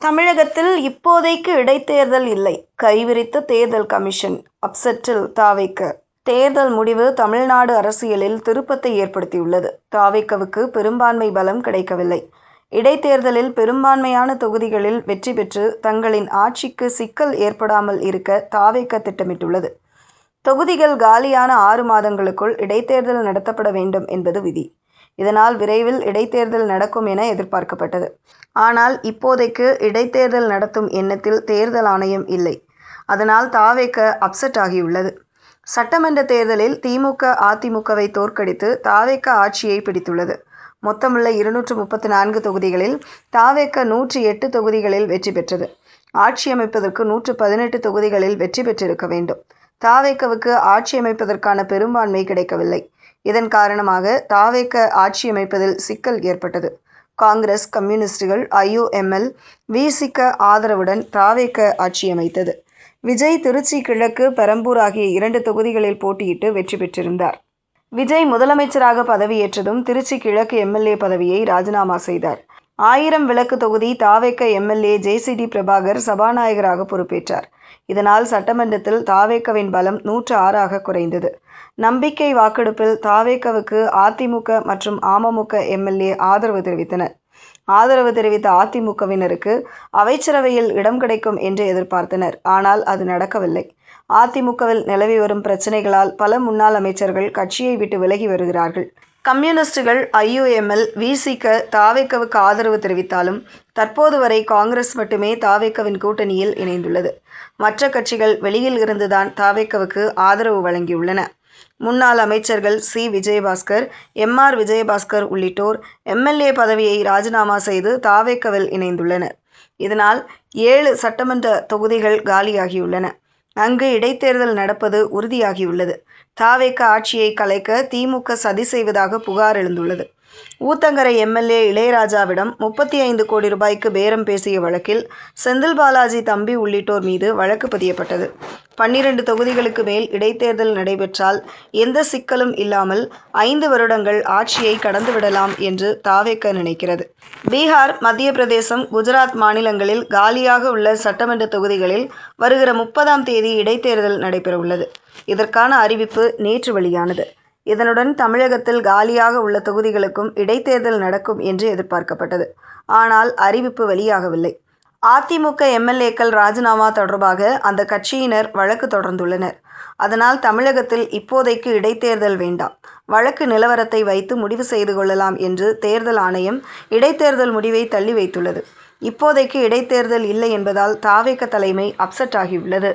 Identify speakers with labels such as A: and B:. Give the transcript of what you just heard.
A: தமிழகத்தில் இப்போதைக்கு இடைத்தேர்தல் இல்லை, கைவிரித்த தேர்தல் கமிஷன். அப்செட்டில் தாவேக. தேர்தல் முடிவு தமிழ்நாடு அரசியலில் திருப்பத்தை ஏற்படுத்தியுள்ளது. தாவேகவுக்கு பெரும்பான்மை பலம் கிடைக்கவில்லை. இடைத்தேர்தலில் பெரும்பான்மையான தொகுதிகளில் வெற்றி பெற்று தங்களின் ஆட்சிக்கு சிக்கல் ஏற்படாமல் இருக்க தாவேக திட்டமிட்டுள்ளது. தொகுதிகள் காலியான 6 மாதங்களுக்குள் இடைத்தேர்தல் நடத்தப்பட வேண்டும் என்பது விதி. இதனால் விரைவில் இடைத்தேர்தல் நடக்கும் என எதிர்பார்க்கப்பட்டது. ஆனால் இப்போதைக்கு இடைத்தேர்தல் நடத்தும் எண்ணத்தில் தேர்தல் ஆணையம் இல்லை. அதனால் தாவேக அப்செட் ஆகியுள்ளது. சட்டமன்ற தேர்தலில் திமுக, அதிமுகவை தோற்கடித்து தாவேக ஆட்சியை பிடித்துள்ளது. மொத்தமுள்ள 234 தொகுதிகளில் தாவேக 108 தொகுதிகளில் வெற்றி பெற்றது. ஆட்சி அமைப்பதற்கு 118 தொகுதிகளில் வெற்றி பெற்றிருக்க வேண்டும். தாவேகவுக்கு ஆட்சி அமைப்பதற்கான பெரும்பான்மை கிடைக்கவில்லை. இதன் காரணமாக தாவேக ஆட்சி அமைப்பதில் சிக்கல் ஏற்பட்டது. காங்கிரஸ், கம்யூனிஸ்டுகள், IUML, VCக ஆதரவுடன் தாவேக ஆட்சி அமைத்தது. விஜய் திருச்சி கிழக்கு, பெரம்பூர் ஆகிய 2 தொகுதிகளில் போட்டியிட்டு வெற்றி பெற்றிருந்தார். விஜய் முதலமைச்சராக பதவியேற்றதும் திருச்சி கிழக்கு MLA பதவியை ராஜினாமா செய்தார். 1000 விளக்கு தொகுதி தாவேக MLA JCD பிரபாகர் சபாநாயகராக பொறுப்பேற்றார். இதனால் சட்டமன்றத்தில் தாவேகவின் பலம் 106ஆக குறைந்தது. நம்பிக்கை வாக்கெடுப்பில் தாவேகவுக்கு அதிமுக மற்றும் அமமுக MLA ஆதரவு தெரிவித்தனர். ஆதரவு தெரிவித்த அதிமுகவினருக்கு அமைச்சரவையில் இடம் கிடைக்கும் என்று எதிர்பார்த்தனர். ஆனால் அது நடக்கவில்லை. அதிமுகவில் நிலவி வரும் பிரச்சனைகளால் பல முன்னாள் அமைச்சர்கள் கட்சியை விட்டு விலகி வருகிறார்கள். கம்யூனிஸ்டுகள், IUML, VCக தாவேகவுக்கு ஆதரவு தெரிவித்தாலும் தற்போது வரை காங்கிரஸ் மட்டுமே தாவேகவின் கூட்டணியில் இணைந்துள்ளது. மற்ற கட்சிகள் வெளியில் இருந்துதான் தாவேகவுக்கு ஆதரவு வழங்கியுள்ளன. முன்னாள் அமைச்சர்கள் C. விஜயபாஸ்கர், MR. விஜயபாஸ்கர் உள்ளிட்டோர் MLA பதவியை ராஜினாமா செய்து தாவேகவில் இணைந்துள்ளனர். இதனால் 7 சட்டமன்ற தொகுதிகள் காலியாகியுள்ளன. அங்கு இடைத்தேர்தல் நடப்பது உறுதியாகியுள்ளது. தாவேக ஆட்சியை கலைக்க திமுக சதி செய்வதாக புகார் எழுந்துள்ளது. ஊத்தங்கரை MLA இளையராஜாவிடம் 35 கோடி ரூபாய்க்கு பேரம் பேசிய வழக்கில் செந்தில் பாலாஜி தம்பி உள்ளிட்டோர் மீது வழக்கு பதியப்பட்டது. 12 தொகுதிகளுக்கு மேல் இடைத்தேர்தல் நடைபெற்றால் எந்த சிக்கலும் இல்லாமல் 5 வருடங்கள் ஆட்சியை கடந்துவிடலாம் என்று தாவேக நினைக்கிறது. பீகார், மத்திய பிரதேசம், குஜராத் மாநிலங்களில் காலியாக உள்ள சட்டமன்ற தொகுதிகளில் வருகிற 30ஆம் தேதி இடைத்தேர்தல் நடைபெறவுள்ளது. இதற்கான அறிவிப்பு நேற்று வெளியானது. இதனுடன் தமிழகத்தில் காலியாக உள்ள தொகுதிகளுக்கும் இடைத்தேர்தல் நடக்கும் என்று எதிர்பார்க்கப்பட்டது. ஆனால் அறிவிப்பு வெளியாகவில்லை. அதிமுக MLAக்கள் ராஜினாமா தொடர்பாக அந்த கட்சியினர் வழக்கு தொடர்ந்துள்ளனர். அதனால் தமிழகத்தில் இப்போதைக்கு இடைத்தேர்தல் வேண்டாம், வழக்கு நிலவரத்தை வைத்து முடிவு செய்து கொள்ளலாம் என்று தேர்தல் ஆணையம் இடைத்தேர்தல் முடிவை தள்ளி வைத்துள்ளது. இப்போதைக்கு இடைத்தேர்தல் இல்லை என்பதால் தாவேக தலைமை அப்செட் ஆகியுள்ளது.